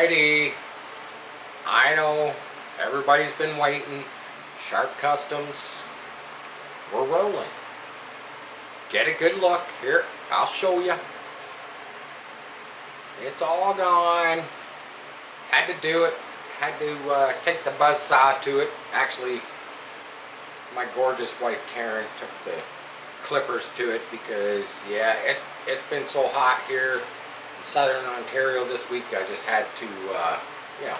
Alrighty, I know everybody's been waiting. Sharp Customs, we're rolling. Get a good look here. I'll show you. It's all gone. Had to do it. Had to take the buzz saw to it. Actually, my gorgeous wife Karen took the clippers to it because yeah, it's been so hot here in southern Ontario this week. I just had to you know,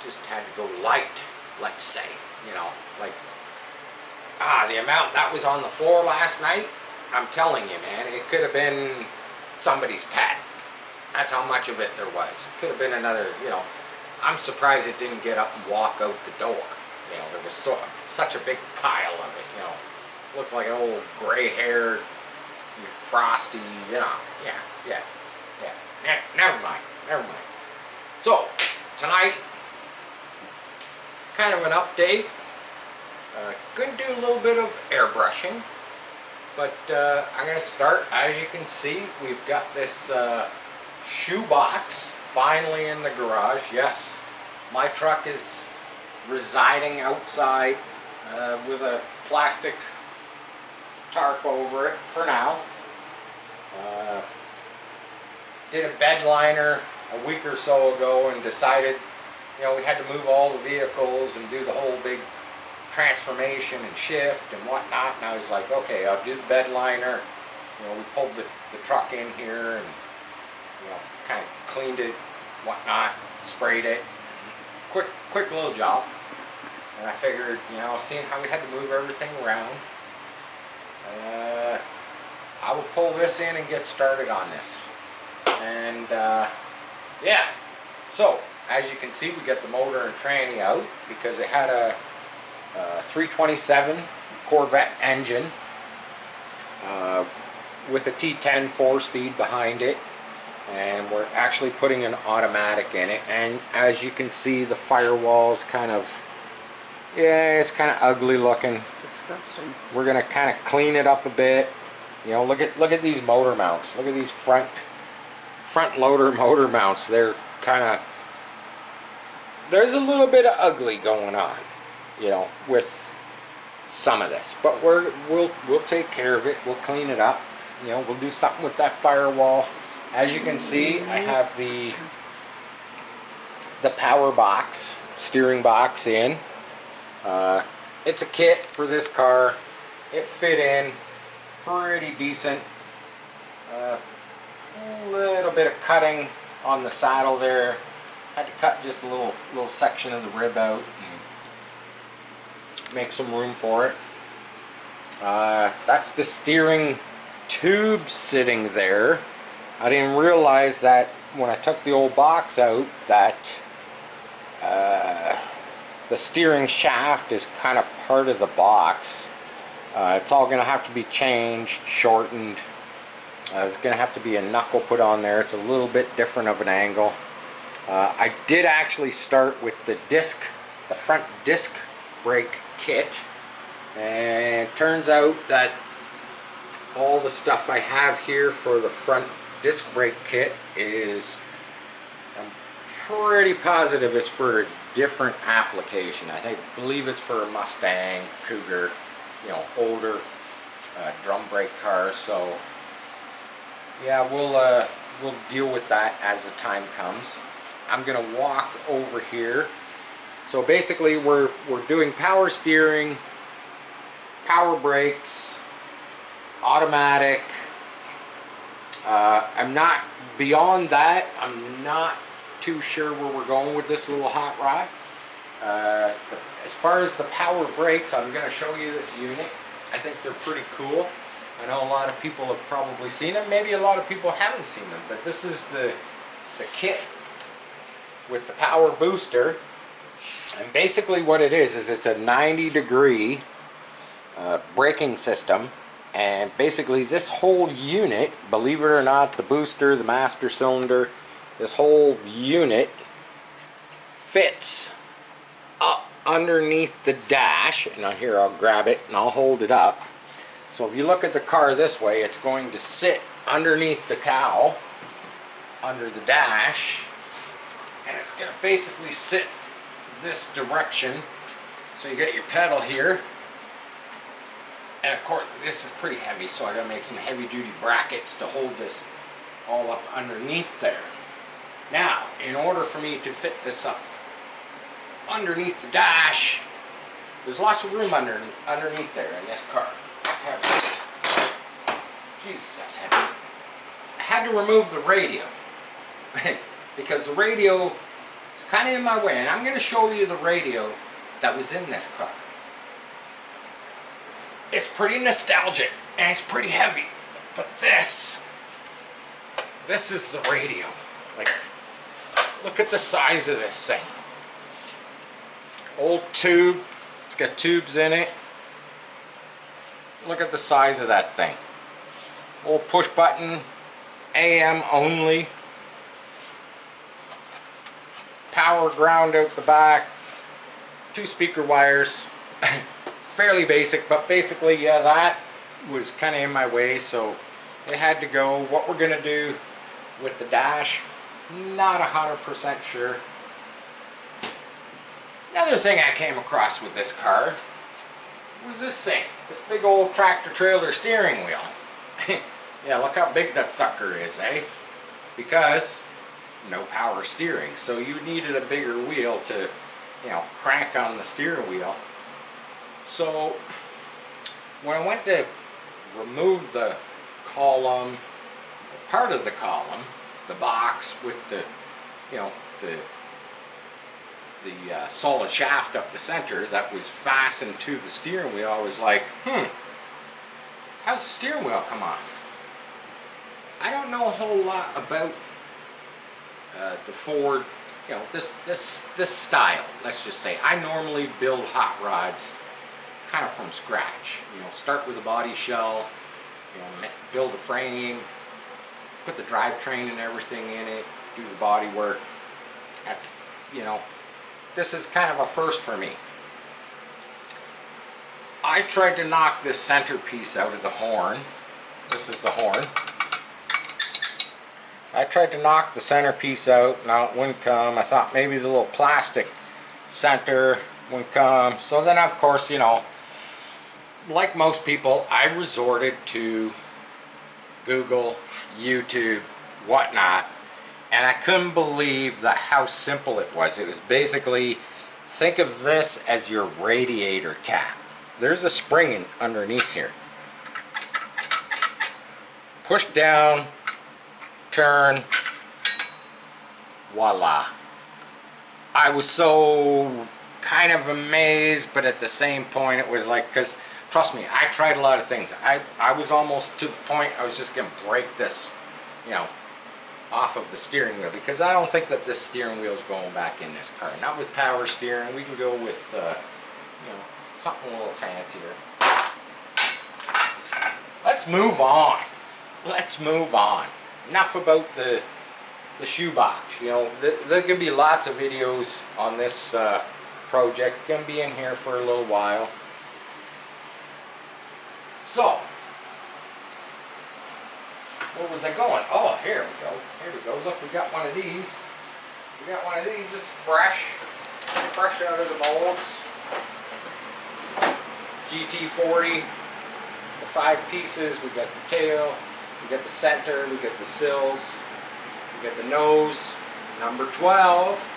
just had to go light, let's say, you know, like the amount that was on the floor last night, I'm telling you, man, it could have been somebody's pet. That's how much of it there was. Could have been another, you know. I'm surprised it didn't get up and walk out the door. You know, there was such a big pile of it, you know. Looked like an old gray-haired, frosty, you know. Yeah. Never mind. So, tonight, kind of an update. Gonna do a little bit of airbrushing. But I'm going to start. As you can see, we've got this shoe box finally in the garage. Yes, my truck is residing outside with a plastic tarp over it for now. Did a bed liner a week or so ago and decided, you know, we had to move all the vehicles and do the whole big transformation and shift and whatnot, and I was like, okay, I'll do the bed liner. You know, we pulled the truck in here and, you know, kind of cleaned it, whatnot, sprayed it. Quick little job. And I figured, you know, seeing how we had to move everything around, I will pull this in and get started on this. And yeah, so as you can see, we got the motor and tranny out because it had a 327 Corvette engine with a T10 4-speed behind it, and we're actually putting an automatic in it. And as you can see, the firewall's kind of, yeah, it's kind of ugly looking. Disgusting. We're gonna kind of clean it up a bit. You know, look at these motor mounts. Look at these front loader motor mounts. They're kind of, there's a little bit of ugly going on, you know, with some of this, but we'll take care of it. We'll clean it up. You know, we'll do something with that firewall. As you can see, I have the power box, steering box in. It's a kit for this car. It fit in pretty decent. A little bit of cutting on the saddle there. Had to cut just a little section of the rib out and make some room for it. That's the steering tube sitting there. I didn't realize that when I took the old box out that the steering shaft is kind of part of the box. It's all going to have to be changed, shortened. There's going to have to be a knuckle put on there. It's a little bit different of an angle. I did actually start with the front disc brake kit, and it turns out that all the stuff I have here for the front disc brake kit is, I'm pretty positive it's for a different application. I believe it's for a Mustang, Cougar, you know, older drum brake cars. So yeah, we'll deal with that as the time comes. I'm gonna walk over here. So basically we're doing power steering, power brakes, automatic. I'm not, beyond that, I'm not too sure where we're going with this little hot rod. As far as the power brakes, I'm going to show you this unit. I think they're pretty cool. I know a lot of people have probably seen them. Maybe a lot of people haven't seen them, but this is the kit with the power booster. And basically what it is it's a 90-degree braking system. And basically this whole unit, believe it or not, the booster, the master cylinder, this whole unit fits up underneath the dash. And now here, I'll grab it and I'll hold it up. So if you look at the car this way, it's going to sit underneath the cowl, under the dash, and it's going to basically sit this direction. So you get your pedal here, and of course this is pretty heavy, so I got to make some heavy duty brackets to hold this all up underneath there. Now, in order for me to fit this up underneath the dash, there's lots of room underneath there in this car. That's heavy. Jesus, that's heavy. I had to remove the radio because the radio is kind of in my way, and I'm going to show you the radio that was in this car. It's pretty nostalgic and it's pretty heavy, but this is the radio. Like, look at the size of this thing. Old tube, it's got tubes in it. Look at the size of that thing. Old push button, AM only. Power ground out the back. 2 speaker wires. Fairly basic, but basically, yeah, that was kind of in my way, so it had to go. What we're going to do with the dash, not 100% sure. Another thing I came across with this car was this thing, this big old tractor trailer steering wheel. Yeah, look how big that sucker is, eh? Because no power steering, so you needed a bigger wheel to, you know, crank on the steering wheel. So when I went to remove the column, part of the column, the box with the, you know, the solid shaft up the center that was fastened to the steering wheel, I was like, how's the steering wheel come off? I don't know a whole lot about the Ford, you know, this style. Let's just say I normally build hot rods kind of from scratch. You know, start with a body shell, you know, build a frame, put the drivetrain and everything in it, do the body work. That's, you know, this is kind of a first for me. I tried to knock this centerpiece out of the horn. This is the horn. I tried to knock the centerpiece out. Now it wouldn't come. I thought maybe the little plastic center wouldn't come. So then, of course, you know, like most people, I resorted to Google, YouTube, whatnot, and I couldn't believe how simple it was. It was basically, think of this as your radiator cap. There's a spring underneath here. Push down, turn, voila. I was so kind of amazed, but at the same point it was like, because trust me, I tried a lot of things. I was almost to the point I was just going to break this, you know, off of the steering wheel, because I don't think that this steering wheel is going back in this car. Not with power steering. We can go with, you know, something a little fancier. Let's move on. Let's move on. Enough about the shoebox. You know, there's going to be lots of videos on this project. Going to be in here for a little while. So, where was I going? Oh, here we go. Here we go. Look, we got one of these. We got one of these. This is fresh. Fresh out of the molds. GT40. The 5 pieces. We got the tail. We got the center. We got the sills. We got the nose. Number 12.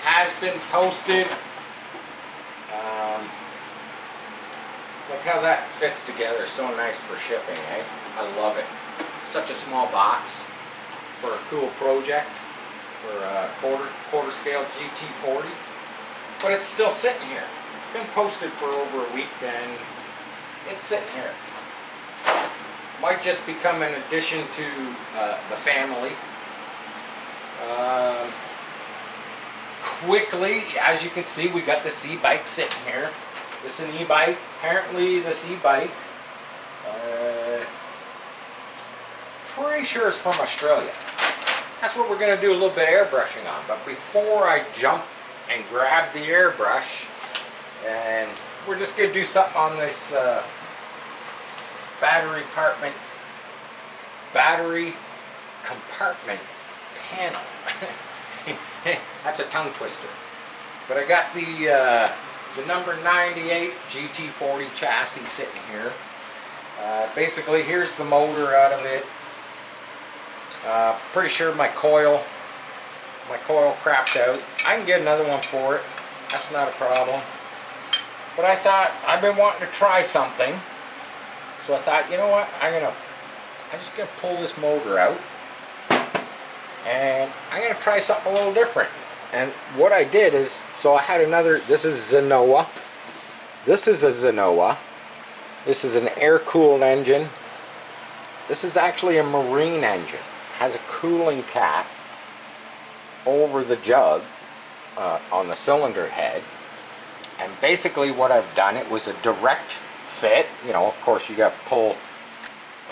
Has been posted. Look how that fits together. So nice for shipping, eh? I love it. Such a small box for a cool project for a quarter scale GT40. But it's still sitting here. It's been posted for over a week and it's sitting here. Might just become an addition to the family. Quickly, as you can see, we got this e-bike sitting here. This is an e-bike. Apparently this e-bike, pretty sure it's from Australia. That's what we're going to do a little bit of airbrushing on. But before I jump and grab the airbrush, and we're just going to do something on this battery compartment panel. That's a tongue twister. But I got the number 98 GT40 chassis sitting here. Basically, here's the motor out of it. Pretty sure my coil crapped out. I can get another one for it. That's not a problem. But I thought, I've been wanting to try something. So I thought, you know what, I'm just gonna pull this motor out. And I'm gonna try something a little different. And what I did is, so I had another, this is Zenoa. This is a Zenoa. This is an air-cooled engine. This is actually a marine engine. It has a cooling cap over the jug on the cylinder head. And basically what I've done, it was a direct fit. You know, of course you got to pull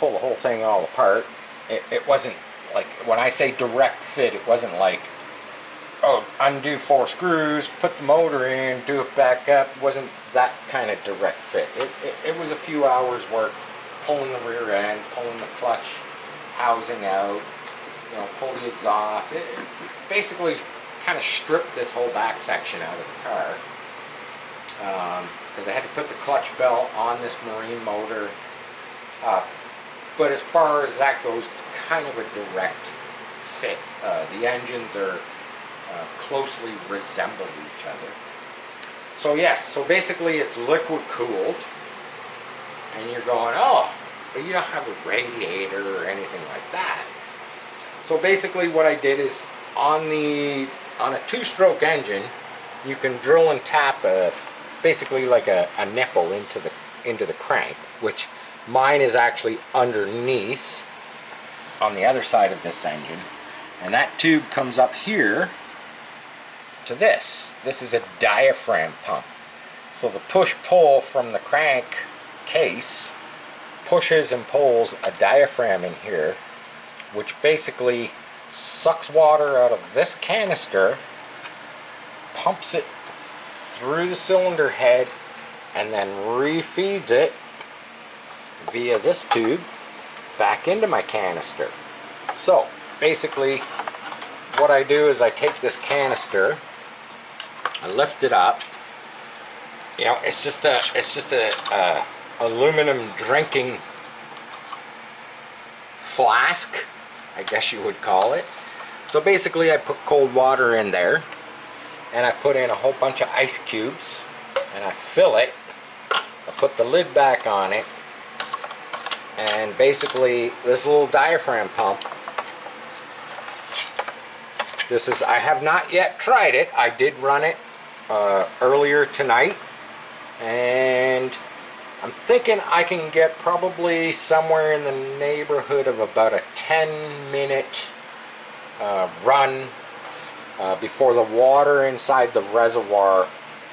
the whole thing all apart. It wasn't like, when I say direct fit, it wasn't like, oh, undo 4 screws, put the motor in, do it back up. It wasn't that kind of direct fit. It was a few hours work, pulling the rear end, pulling the clutch housing out, you know, pull the exhaust. It basically kind of stripped this whole back section out of the car. Because I had to put the clutch belt on this marine motor. But as far as that goes, kind of a direct fit. The engines are closely resemble each other. So yes, so basically it's liquid cooled, and you're going, oh, but you don't have a radiator or anything like that. So basically what I did is, on a 2-stroke engine, you can drill and tap basically like a nipple into the crank, which mine is actually underneath on the other side of this engine, and that tube comes up here to this. This is a diaphragm pump. So the push-pull from the crank case pushes and pulls a diaphragm in here, which basically sucks water out of this canister, pumps it through the cylinder head, and then refeeds it via this tube back into my canister. So basically what I do is I take this canister, I lift it up. You know, it's just a aluminum drinking flask, I guess you would call it. So basically I put cold water in there, and I put in a whole bunch of ice cubes, and I fill it. I put the lid back on it, and basically this little diaphragm pump, this is, I have not yet tried it. I did run it earlier tonight, and I'm thinking I can get probably somewhere in the neighborhood of about a 10-minute run before the water inside the reservoir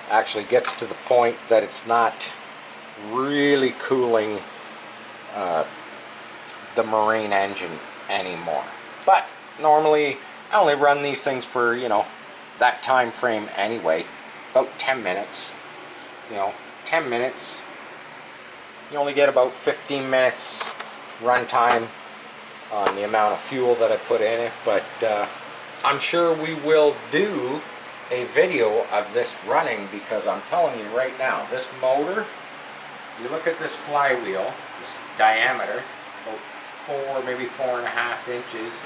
actually gets to the point that it's not really cooling the marine engine anymore. But normally I only run these things for, you know, that time frame anyway, about 10 minutes. You know, 10 minutes, you only get about 15 minutes run time on the amount of fuel that I put in it. But I'm sure we will do a video of this running, because I'm telling you right now, this motor, you look at this flywheel, this diameter, about 4, maybe 4.5 inches.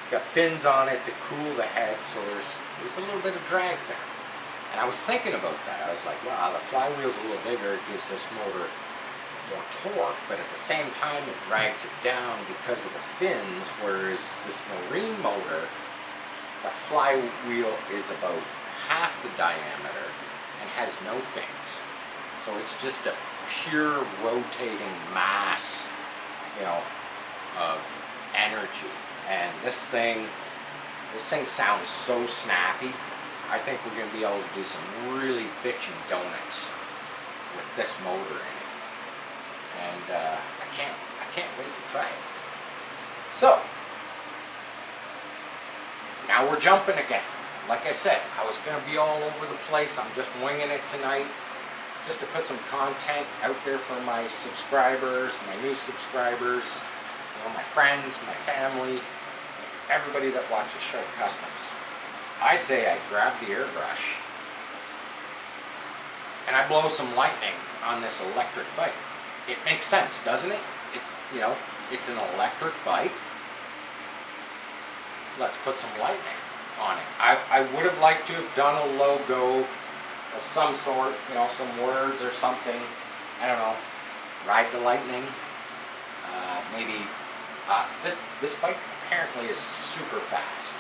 It's got fins on it to cool the head, so there's a little bit of drag there. And I was thinking about that. I was like, wow, the flywheel's a little bigger, it gives this motor more torque, but at the same time it drags it down because of the fins, whereas this marine motor, the flywheel is about half the diameter and has no fins. So it's just a pure rotating mass, you know, of energy. And this thing sounds so snappy. I think we're going to be able to do some really bitchin' donuts with this motor in it. And I can't wait to try it. So now we're jumping again. Like I said, I was going to be all over the place. I'm just winging it tonight, just to put some content out there for my subscribers, my new subscribers, you know, my friends, my family. everybody that watches Show Customs, I say I grab the airbrush and I blow some lightning on this electric bike. It makes sense, doesn't it? You know, it's an electric bike. Let's put some lightning on it. I would have liked to have done a logo of some sort, you know, some words or something. I don't know. Ride the lightning. Maybe this bike apparently is super fast.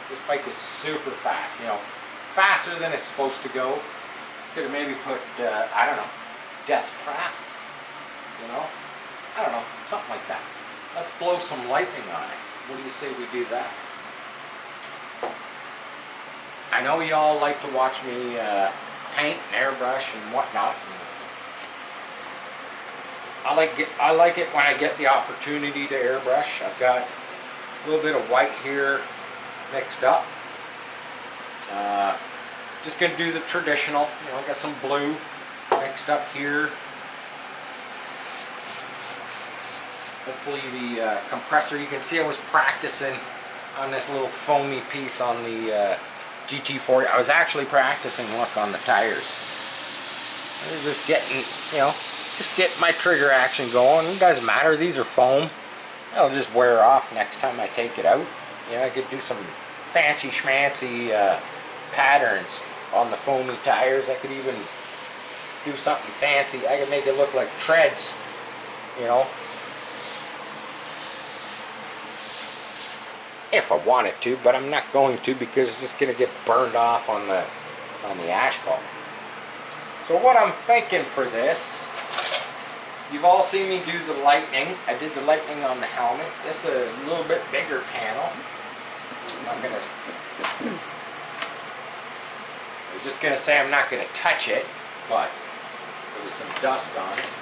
This bike is super fast. You know, faster than it's supposed to go. Could have maybe put I don't know, death trap. You know, I don't know, something like that. Let's blow some lightning on it. What do you say we do that? I know y'all like to watch me paint and airbrush and whatnot. I like it when I get the opportunity to airbrush. I've got a little bit of white here mixed up. Just gonna do the traditional, you know, got some blue mixed up here. Hopefully the compressor, you can see I was practicing on this little foamy piece on the GT40. I was actually practicing, look, on the tires. I was just getting, you know, just get my trigger action going. It doesn't matter, these are foam. It'll just wear off next time I take it out. You know, I could do some fancy schmancy patterns on the foamy tires. I could even do something fancy. I could make it look like treads, you know, if I wanted to, but I'm not going to because it's just going to get burned off on the asphalt. So what I'm thinking for this, you've all seen me do the lightning. I did the lightning on the helmet. This is a little bit bigger panel. I was just going to say I'm not going to touch it, but there was some dust on it.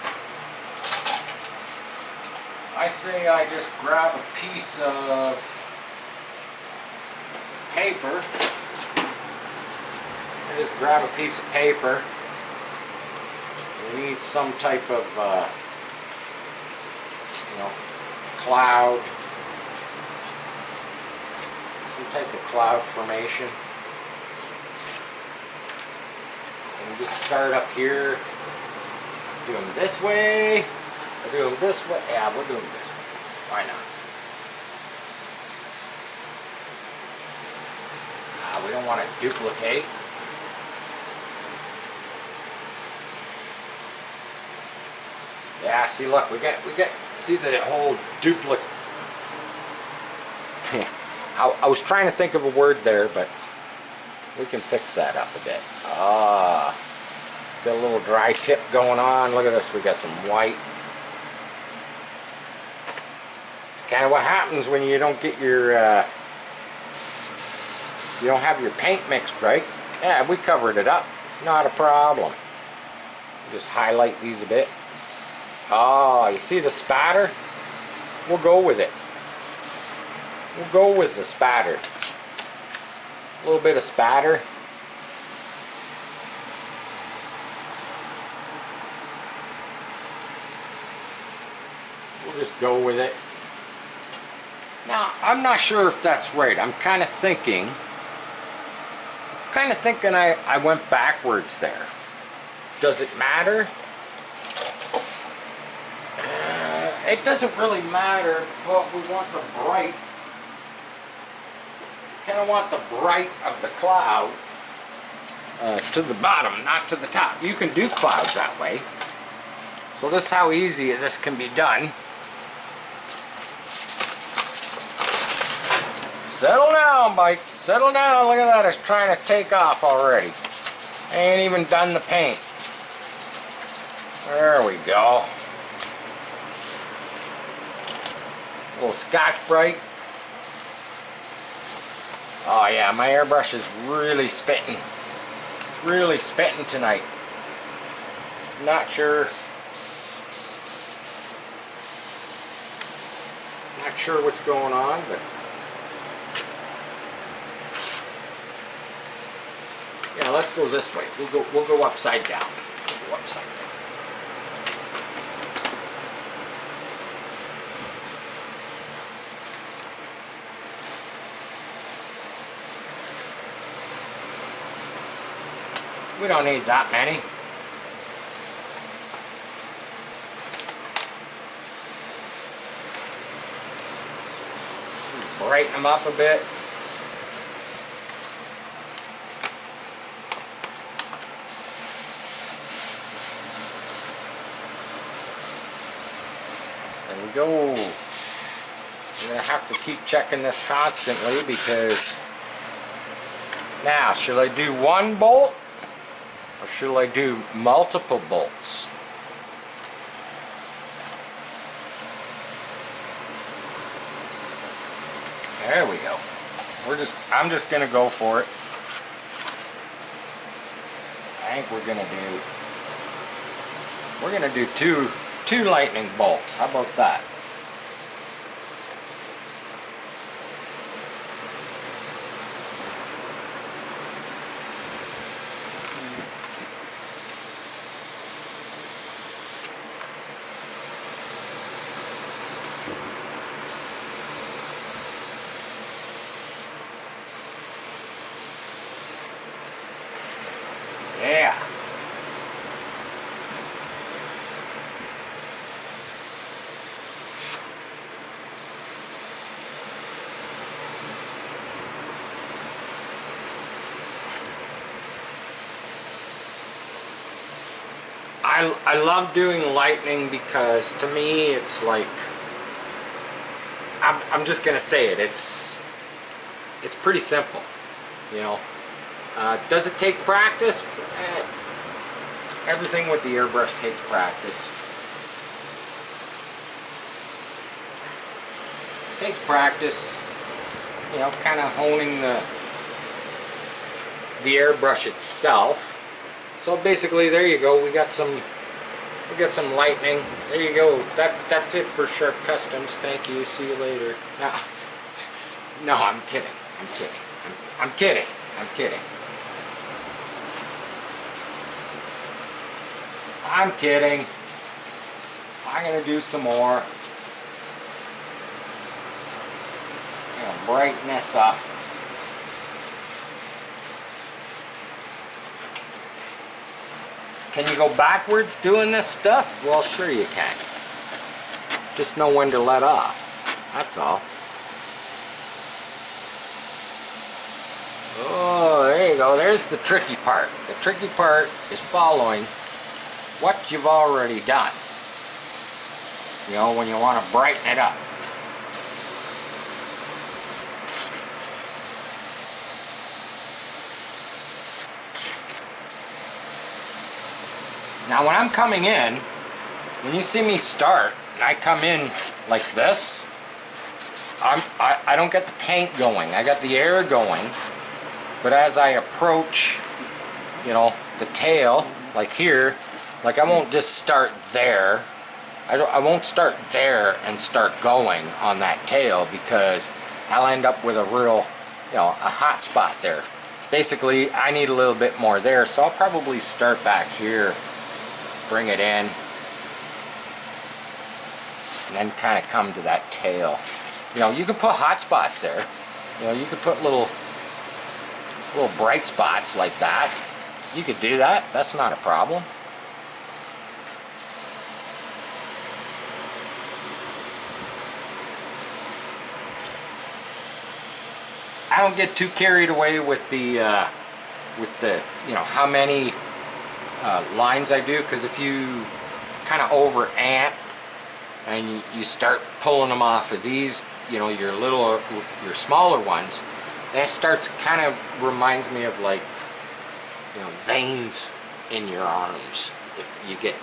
I say I just grab a piece of paper. I just grab a piece of paper. We need some type of, you know, cloud. Some type of cloud formation. And just start up here. Do them this way. Or do them this way. Yeah, we'll do them this way. Why not? We don't want to duplicate. Yeah, see, look, we get, see the whole duplicate. I was trying to think of a word there, but we can fix that up a bit. Got a little dry tip going on. Look at this, we got some white. It's kind of what happens when you don't get your, you don't have your paint mixed right. Yeah, we covered it up. Not a problem. Just highlight these a bit. Oh, you see the spatter? We'll go with it. We'll go with the spatter. A little bit of spatter. We'll just go with it. Now, I'm not sure if that's right. I'm kind of thinking I went backwards there. Does it matter? It doesn't really matter, but we want the bright. Kind of want the bright of the cloud to the bottom, not to the top. You can do clouds that way. So this is how easy this can be done. Settle down, bike. Settle down. Look at that. It's trying to take off already. I ain't even done the paint. There we go. A little Scotch-Brite. Oh yeah, my airbrush is really spitting. It's really spitting tonight. Not sure. Not sure what's going on, but yeah, let's go this way. We'll go upside down. We'll go upside down. We don't need that many. Brighten them up a bit. There we go. You're going to have to keep checking this constantly because now, should I do one bolt or should I do multiple bolts? There we go. I'm just going to go for it. I think we're going to do two lightning bolts. How about that? Yeah. I love doing lightning because to me it's like, I'm just gonna say it, it's pretty simple, you know. Does it take practice? Everything with the airbrush takes practice. It takes practice, you know, kind of honing the airbrush itself. So basically, there you go. We got some lightning. There you go. That's it for Sharp Customs. Thank you. See you later. No, I'm kidding. I'm kidding. I'm kidding. I'm gonna do some more. I'm gonna brighten this up. Can you go backwards doing this stuff? Well, sure you can. Just know when to let off. That's all. Oh, there you go. There's the tricky part. The tricky part is following what you've already done. You know, when you want to brighten it up. Now when I'm coming in, when you see me start, and I come in like this, I don't get the paint going. I got the air going, but as I approach, you know, the tail, like here, like I won't just start there. I won't start there and start going on that tail because I'll end up with a real, you know, a hot spot there. Basically, I need a little bit more there, so I'll probably start back here, bring it in, and then kind of come to that tail. You know, you can put hot spots there. You know, you could put little bright spots like that. You could do that. That's not a problem. I don't get too carried away with the you know, how many lines I do, because if you kind of over ant and you start pulling them off of these, you know, your smaller ones, then it starts, kind of reminds me of like, you know, veins in your arms if you get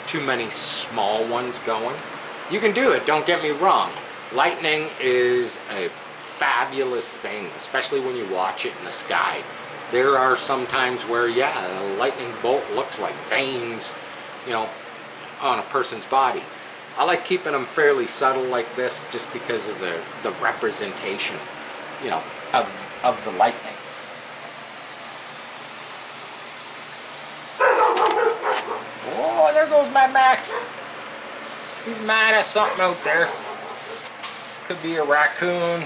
too many small ones going. You can do it, don't get me wrong. Lightning is a fabulous thing, especially when you watch it in the sky. There are some times where, yeah, a lightning bolt looks like veins, you know, on a person's body. I like keeping them fairly subtle like this just because of the representation, you know, of the lightning. Oh, there goes Mad Max. He's mad at something out there. Could be a raccoon.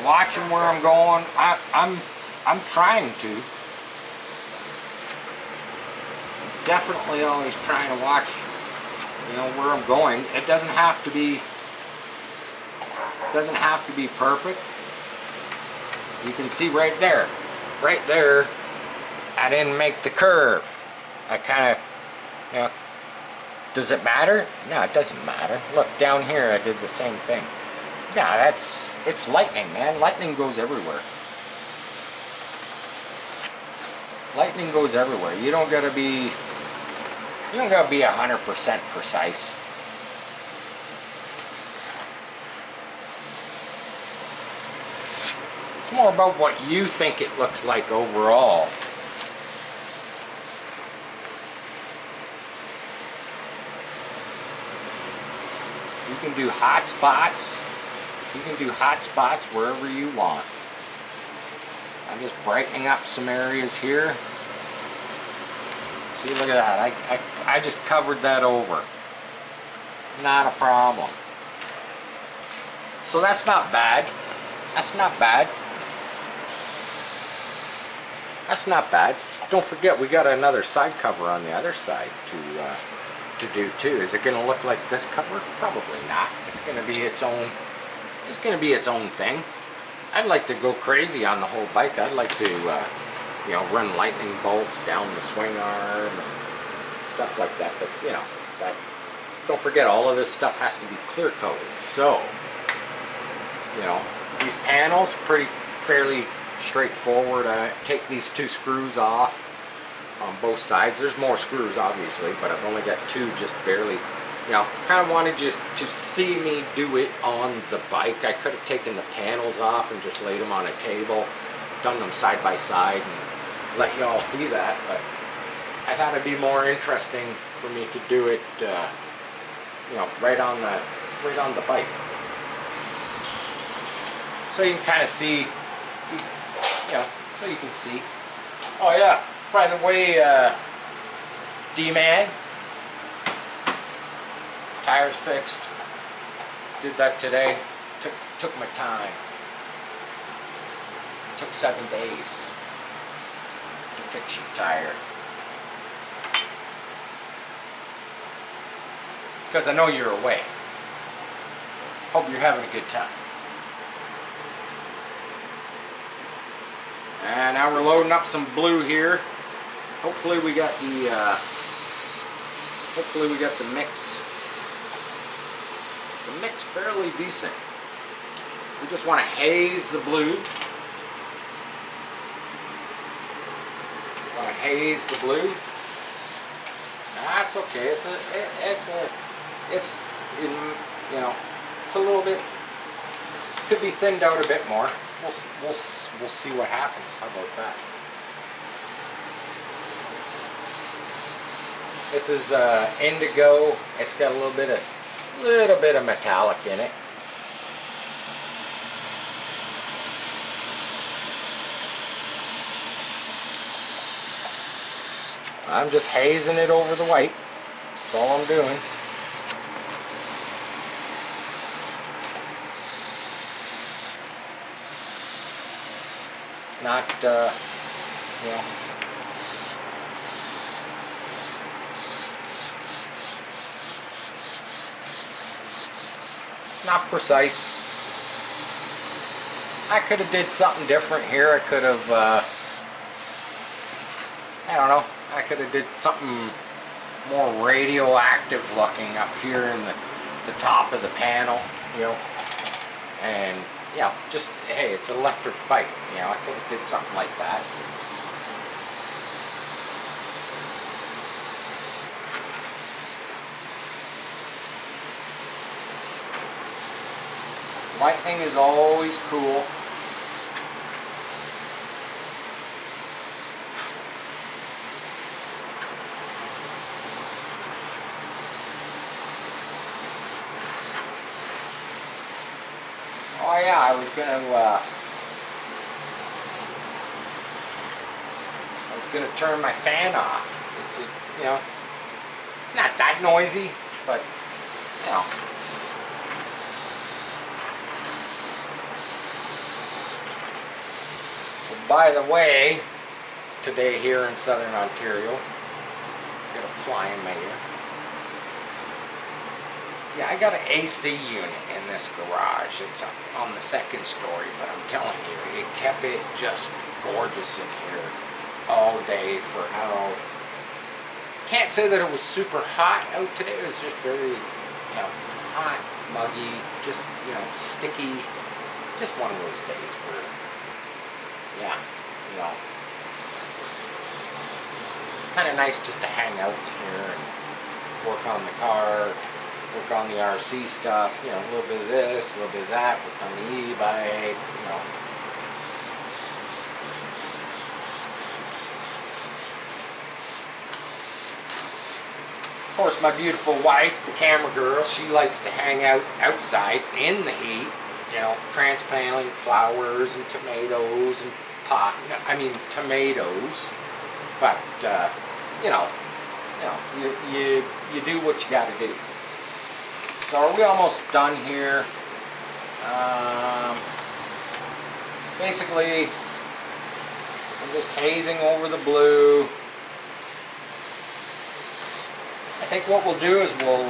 watching where I'm going. I'm trying to. Definitely always trying to watch, you know, where I'm going. It doesn't have to be perfect. You can see right there, I didn't make the curve. I kind of, you know, does it matter? No, it doesn't matter. Look, down here I did the same thing. Yeah, it's lightning, man. Lightning goes everywhere. Lightning goes everywhere. You don't gotta be 100% precise. It's more about what you think it looks like overall. You can do hot spots. You can do hot spots wherever you want. I'm just brightening up some areas here. See, look at that. I just covered that over. Not a problem. So that's not bad. That's not bad. That's not bad. Don't forget, we got another side cover on the other side to do too. Is it going to look like this cover? Probably not. It's going to be its own. It's going to be its own thing. I'd like to go crazy on the whole bike. I'd like to, you know, run lightning bolts down the swing arm and stuff like that. But you know, don't forget, all of this stuff has to be clear coated. So, you know, these panels fairly straightforward. I take these 2 screws off on both sides. There's more screws obviously, but I've only got 2 just barely. You know, kind of wanted just to see me do it on the bike. I could have taken the panels off and just laid them on a table, done them side by side and let you all see that, but I thought it'd be more interesting for me to do it, you know, right on the bike. So you can kind of see, you know, so you can see. Oh yeah, by the way, D-Man, tires fixed. Did that today. Took my time. Took 7 days to fix your tire. Because I know you're away. Hope you're having a good time. And now we're loading up some blue here. Hopefully we got the mix. The mix fairly decent. We just want to haze the blue. Want to haze the blue. That's okay. It's you know, it's a little bit, could be thinned out a bit more. We'll see what happens. How about that? This is indigo. It's got a little bit of metallic in it. I'm just hazing it over the white. That's all I'm doing. It's not, you know, not precise. I could have did something different here. I could have, I don't know. I could have did something more radioactive looking up here in the top of the panel, you know, and yeah, just, hey, it's an electric bike, you know, I could have did something like that. Lightning is always cool. Oh yeah, I was gonna turn my fan off. It's, you know, it's not that noisy, but you know. By the way, today here in Southern Ontario, got a flying in my ear. Yeah, I got an AC unit in this garage. It's on the second story, but I'm telling you, it kept it just gorgeous in here all day for how... Can't say that it was super hot out today. It was just very, you know, hot, muggy, just, you know, sticky. Just one of those days where, yeah, you know, kind of nice just to hang out in here and work on the car, work on the RC stuff, you know, a little bit of this, a little bit of that, work on the e-bike, you know. Of course, my beautiful wife, the camera girl, she likes to hang out outside in the heat, you know, transplanting flowers and tomatoes and tomatoes. But you know, you do what you got to do. So are we almost done here? Basically, I'm just hazing over the blue. I think what we'll do is we'll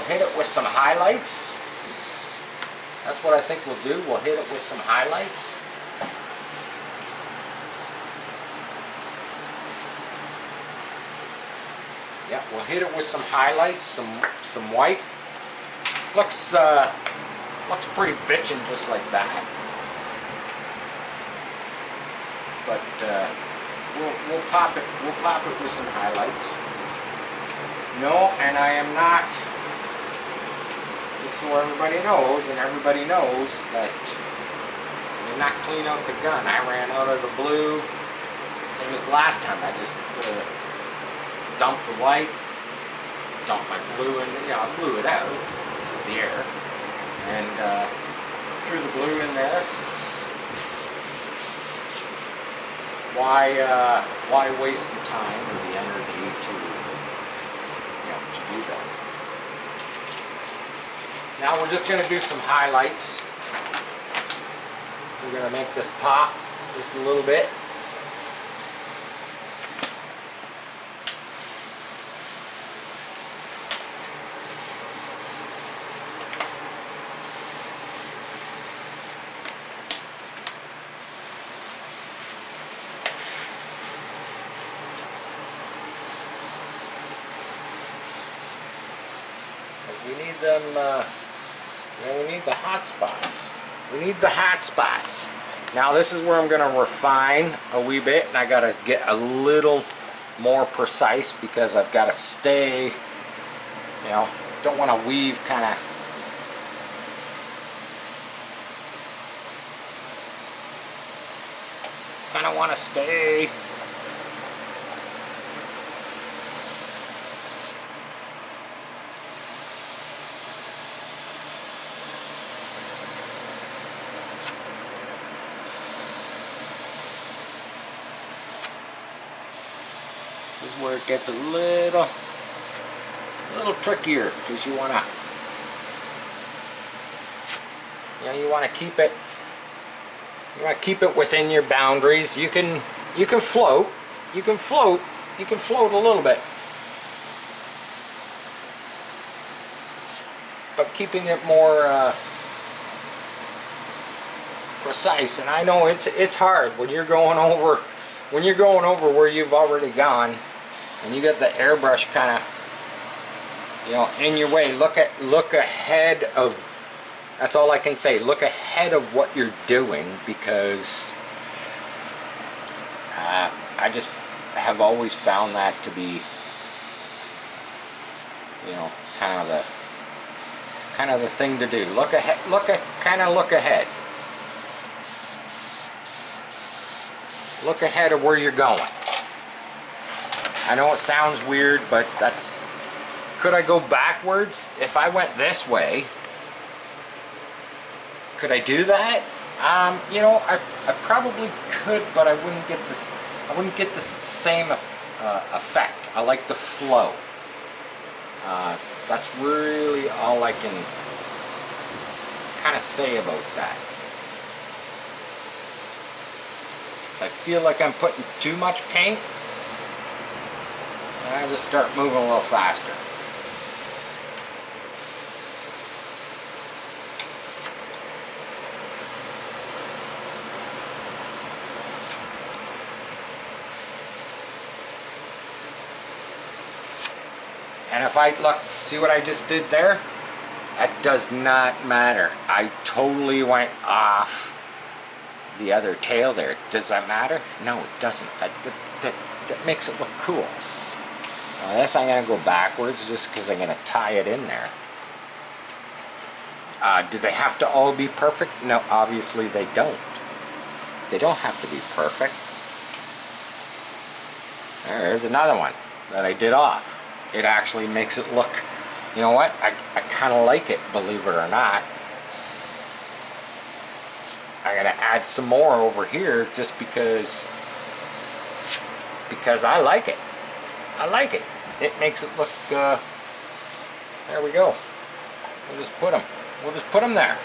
hit it with some highlights. That's what I think we'll do. We'll hit it with some highlights. Yeah, we'll hit it with some highlights, some white. Looks pretty bitchin' just like that. But we'll pop it with some highlights. No, and I am not. Just so everybody knows, and everybody knows that I did not clean out the gun. I ran out of the blue, same as last time. I just dumped the white, dumped my blue, and I blew it out of the air, and threw the blue in there. Why waste the time or the energy to do that? Now we're just going to do some highlights. We're going to make this pop just a little bit. We need them, we need the hot spots. We need the hot spots. Now this is where I'm going to refine a wee bit, and I got to get a little more precise because I've got to stay, you know, don't want to weave kind of want to stay. This is where it gets a little trickier, because you want to keep it. You want to keep it within your boundaries. You can float. You can float a little bit, but keeping it more precise. And I know it's hard when you're going over where you've already gone, and you got the airbrush kind of, in your way. Look ahead of. That's all I can say. Look ahead of what you're doing, because I just have always found that to be, kind of the thing to do. Look ahead. Look ahead. Look ahead of where you're going. I know it sounds weird, but that's. Could I go backwards if I went this way? Could I do that? I probably could, but I wouldn't get the same effect. I like the flow. That's really all I can kind of say about that. If I feel like I'm putting too much paint, I just start moving a little faster. And if I look, see what I just did there? That does not matter. I totally went off the other tail there. Does that matter? No, it doesn't. That makes it look cool. Now this I'm going to go backwards just because I'm going to tie it in there. Do they have to all be perfect? No, obviously they don't. They don't have to be perfect. There's another one that I did off. It actually makes it look, you know what, I kind of like it, believe it or not. I'm going to add some more over here just because I like it. I like it. It makes it look, there we go. We'll just put them. We'll just put them there.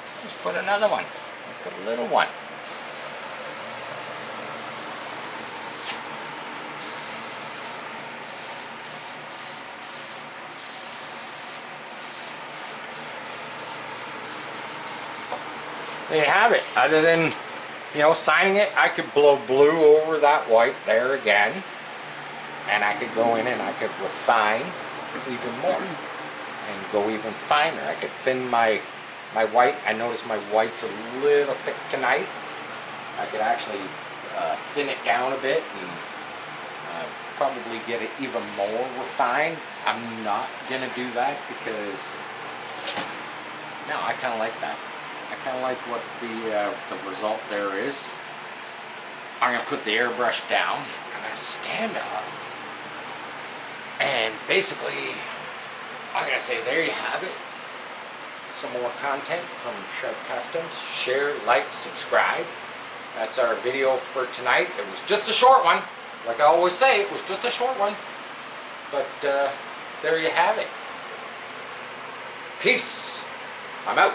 Just put another one. Put a little one. There you have it. Other than, you know, signing it, I could blow blue over that white there again. And I could go in and I could refine even more. And go even finer. I could thin my white. I noticed my white's a little thick tonight. I could actually thin it down a bit and probably get it even more refined. I'm not going to do that because, no, I kind of like that. I kind of like what the result there is. I'm going to put the airbrush down. I'm going to stand up. And basically, I'm going to say there you have it. Some more content from Sharp Customs. Share, like, subscribe. That's our video for tonight. It was just a short one. Like I always say, it was just a short one. But there you have it. Peace. I'm out.